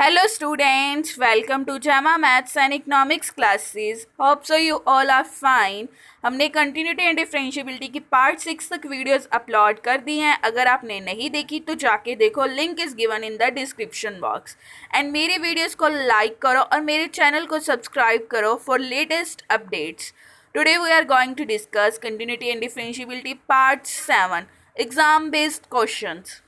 Hello students, welcome to JAMA Maths and Economics classes. Hope so you all are fine. हमने continuity and differentiability की part 6 तक videos upload कर दी हैं. अगर आपने नहीं देखी तो जाके देखो, link is given in the description box. And मेरी वीडियोस को लाइक करो और मेरे चैनल को सब्सक्राइब करो for latest updates. Today we are going to discuss continuity and differentiability part 7, exam based questions.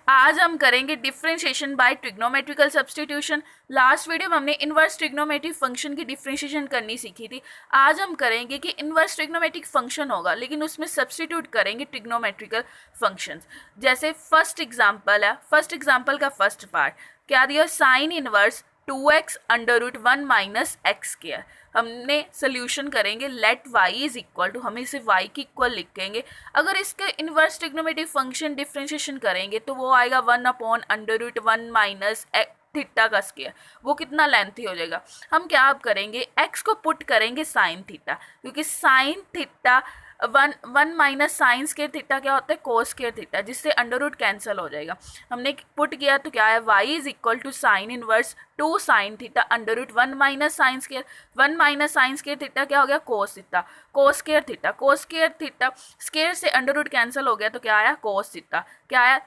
आज हम करेंगे differentiation by trigonometrical substitution. Last video में हमने इन्वर्स ट्रिग्नोमेट्रिक फंक्शन की डिफरेंशिएशन करनी सीखी थी. आज हम करेंगे कि इन्वर्स ट्रिग्नोमेट्रिक फंक्शन होगा लेकिन उसमें सब्स्टिट्यूट करेंगे ट्रिग्नोमेट्रिकल फंक्शंस. जैसे फर्स्ट एग्जांपल है, फर्स्ट एग्जांपल का फर्स्ट पार्ट क्या दिया, sine inverse 2x under root 1 minus x square. हमने सोल्यूशन करेंगे, let y is equal to, हम इसे y की इक्वल लिखेंगे. अगर इसके इन्वर्स ट्रिग्नोमेट्रिक फंक्शन डिफरेंशिएशन करेंगे तो वो आएगा 1 upon under root 1 minus theta का स्क्वायर. वो कितना लेंथी हो जाएगा. हम क्या अब करेंगे, x को पुट करेंगे साइन थीटा, क्योंकि sine theta one minus sine square theta क्या होता है, कोस स्क्वायर थीटा, जिससे अंडर रूट कैंसिल हो जाएगा. हमने पुट किया तो क्या है, y is equal to sine inverse 2 sine theta under root 1 minus sine square. 1 minus sine square theta क्या हो गया, cos theta. Cos square theta, cos square theta square से अंडर रूट कैंसिल हो गया तो क्या आया, कोस थीटा. क्या आया,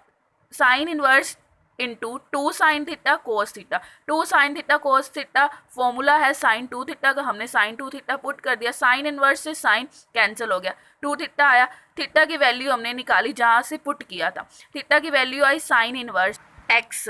sine inverse into 2 sine theta cos theta. 2 sine theta cos theta formula है साइन 2 थीटा का. हमने साइन 2 थीटा पुट कर दिया, साइन इनवर्स से साइन कैंसिल हो गया, 2 थीटा आया. थीटा की वैल्यू हमने निकाली जहाँ से पुट किया था. थीटा की वैल्यू आई साइन इनवर्स एक्स.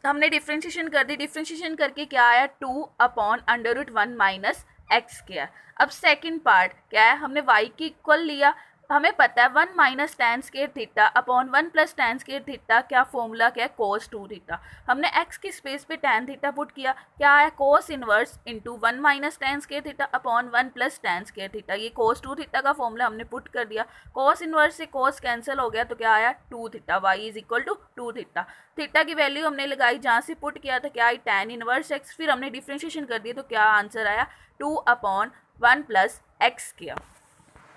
हमने डिफ्रेंशिएशन कर दी, डिफ्रेंशिएशन करके क्या आया, 2 upon under root 1 minus x square. अब सेकेंड पार्ट क्या है, हमने y की इक्वल लिया. हमें पता है 1 minus ten square theta upon 1 plus tan square theta क्या फॉर्मूला क्या है, कोस 2 थीटा. हमने x की स्पेस पे टेन थीटा पुट किया, क्या है, cos inverse into 1 minus ten square theta upon 1 plus tan square theta. ये कोस 2 थीटा का फॉर्मूला हमने पुट कर दिया. कोस इनवर्स से कोस कैंसिल हो गया तो क्या आया, 2 theta. y is equal to 2 theta. Theta की वैल्यू हमने लगाई जहाँ से पुट किया था, क्या आई, टेन इनवर्स x. फिर हमने डिफ्रेंशिएशन कर दिया तो क्या आंसर आया, 2 अपॉन 1 प्लस एक्स किया.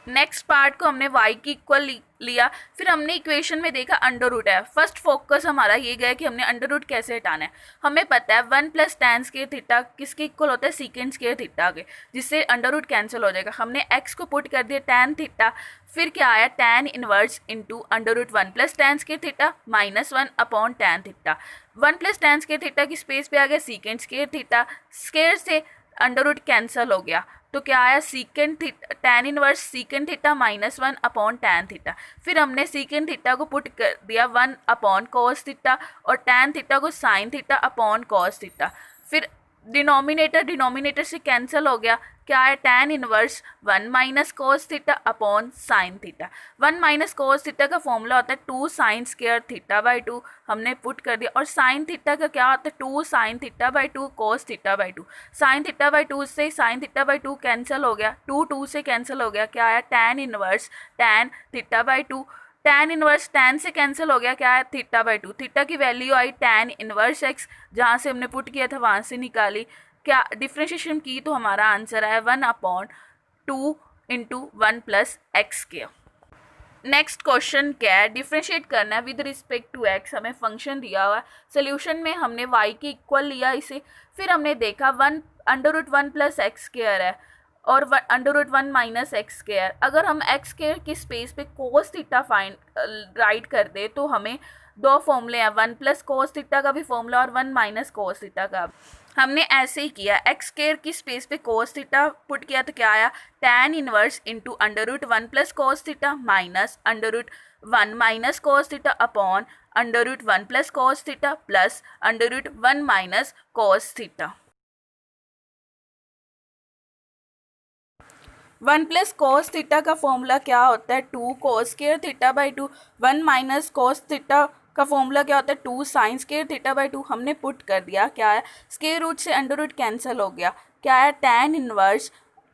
नेक्स्ट पार्ट को हमने y की इक्वल लिया. फिर हमने इक्वेशन में देखा अंडर रूट है. फर्स्ट फोकस हमारा ये गया कि हमने अंडर रूट कैसे हटाना है. हमें पता है 1 प्लस टेन स्क्वायर थीटा किसके इक्वल होता है, सीकेंड स्क्वायर थीटा के, जिससे अंडर रूट कैंसिल हो जाएगा. हमने x को पुट कर दिया टेन थीटा. फिर क्या आया, tan inverse into under root 1 plus tan square theta minus 1 upon tan theta. 1 plus tan square theta की स्पेस पे आ गया सीकेंड स्क्वायर थीटा. स्क्वायर से अंडर रूट कैंसिल हो गया तो क्या आया, secant theta, tan inverse secant theta minus 1 upon tan theta. फिर हमने सीकेंड थीटा को पुट कर दिया 1 अपॉन कॉस थीटा और टेन थीटा को sine theta upon cos theta. फिर डिनोमिनेटर से कैंसिल हो गया, क्या है, tan inverse 1 minus cos theta upon sine theta. 1 minus cos theta का फॉर्मूला होता है 2 साइन स्क्वायर थीटा बाई 2. हमने पुट कर दिया. और साइन थीटा का क्या होता है, 2 sine theta by 2 cos theta by 2. Sine theta by 2 से साइन थीटा बाई 2 कैंसिल हो गया, 2 से कैंसिल हो गया, क्या आया, tan inverse tan theta by 2. Tan inverse tan से कैंसिल हो गया, क्या है, थीटा बाई 2. थीटा की वैल्यू आई टेन इनवर्स एक्स, जहाँ से हमने पुट किया था वहाँ से निकाली. क्या डिफ्रेंशिएशन की तो हमारा आंसर है 1 अपॉन 2 इंटू 1 प्लस एक्स के. नेक्स्ट क्वेश्चन क्या है, डिफ्रेंशिएट करना है विद रिस्पेक्ट टू एक्स. हमें फंक्शन दिया हुआ है. सोल्यूशन में हमने y की इक्वल लिया इसे. फिर हमने देखा 1 under root 1 plus x square है और under root 1 minus x square. अगर हम एक्स स्क्वायर की स्पेस पे कोस थीटा राइट कर दे तो हमें दो फॉर्मूले हैं, 1 प्लस कोस थीटा का भी फॉर्मूला और 1 माइनस कोस थीटा का. हमने ऐसे ही किया, एक्स स्क्वायर की स्पेस पे कोस थीटा पुट किया तो क्या आया, tan inverse into under root 1 plus cos theta minus under root 1 minus cos theta upon under root 1 plus cos theta plus under root 1 minus cos theta. 1 plus cos theta का formula क्या होता है, 2 cos square theta by 2. 1 minus cos theta का formula क्या होता है, 2 sign square theta by 2. हमने put कर दिया, क्या है, स्क्वायर रूट से अंडर रूट कैंसिल हो गया, क्या है, tan inverse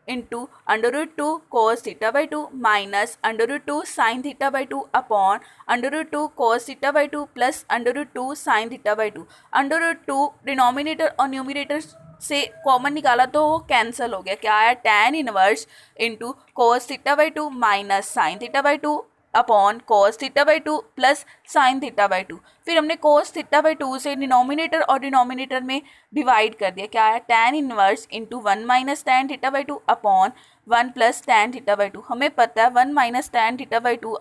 into under root 2 cos theta by 2 minus under root 2 sine theta by 2 upon under root 2 cos theta by 2 plus under root 2 sine theta by 2. Under root 2 denominator और numerator से common निकाला तो वो cancel हो गया, क्या आया, tan inverse into cos theta by 2 minus sign theta by 2 upon cos theta by 2 plus sign theta by 2। फिर हमने cos थीटा बाई 2 से डिनोमिनेटर और डिनोमिनेटर में डिवाइड कर दिया। क्या है? tan inverse into 1 minus tan theta by 2 upon 1 plus tan theta by 2। हमें पता है 1 minus tan theta by 2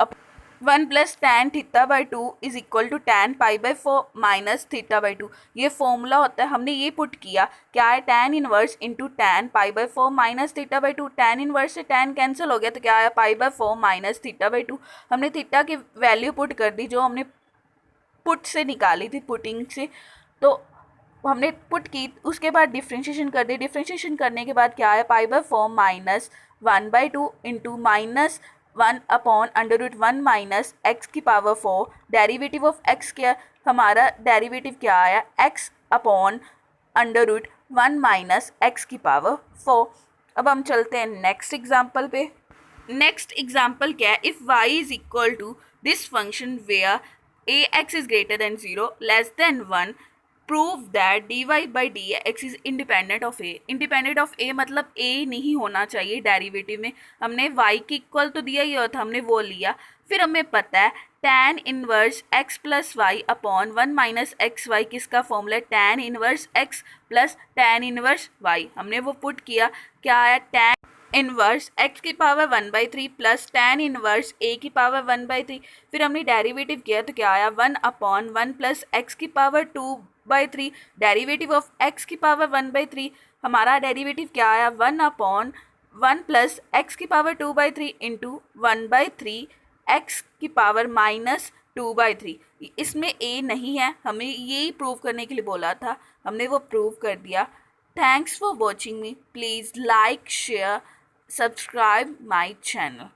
1 plus tan theta by 2 is equal to tan pi by 4 minus theta by 2। ये formula होता है, हमने ये पुट किया। क्या है? tan inverse into tan pi by 4 minus theta by 2। tan inverse से tan कैंसिल हो गया तो क्या आया? Pi by 4 minus theta by 2। हमने थीटा की वैल्यू पुट कर दी जो हमने पुट से निकाली थी, पुटिंग से। तो हमने पुट की, उसके बाद डिफ्रेंशिएशन कर दी। डिफ्रेंशिएशन करने के बाद क्या आया? Pi by 4 minus 1 by 2 into minus 1 upon under root 1 minus x की पावर 4। डेरिवेटिव ऑफ एक्स क्या? हमारा डेरिवेटिव क्या आया? X upon under root 1 minus x की पावर 4। अब हम चलते हैं नेक्स्ट एग्जाम्पल पे। नेक्स्ट एग्जाम्पल क्या है? If y is equal to this function where ax is greater than 0 less than 1 prove that dy by D x is independent of a। Independent of a मतलब a नहीं होना चाहिए derivative में। हमने y की equal तो दिया ही होता, हमने वो लिया। फिर हमें पता है tan inverse x plus y upon 1 minus x y किसका फॉर्मूला है? tan inverse x plus tan inverse y। हमने वो पुट किया। क्या आया? tan इनवर्स x की power 1/3 plus tan inverse a की पावर 1/3। फिर हमने डेरिवेटिव किया तो क्या आया? 1 अपॉन 1 प्लस एक्स की पावर 2/3। डेरिवेटिव ऑफ x की पावर 1/3, हमारा डेरिवेटिव क्या आया? 1 अपॉन 1 प्लस एक्स की पावर 2/3 इंटू 1/3 एक्स की पावर माइनस 2/3। इसमें a नहीं है, हमें यही प्रूव करने के लिए बोला था, हमने वो प्रूव कर दिया। Thanks for watching me. Please like, share, subscribe my channel.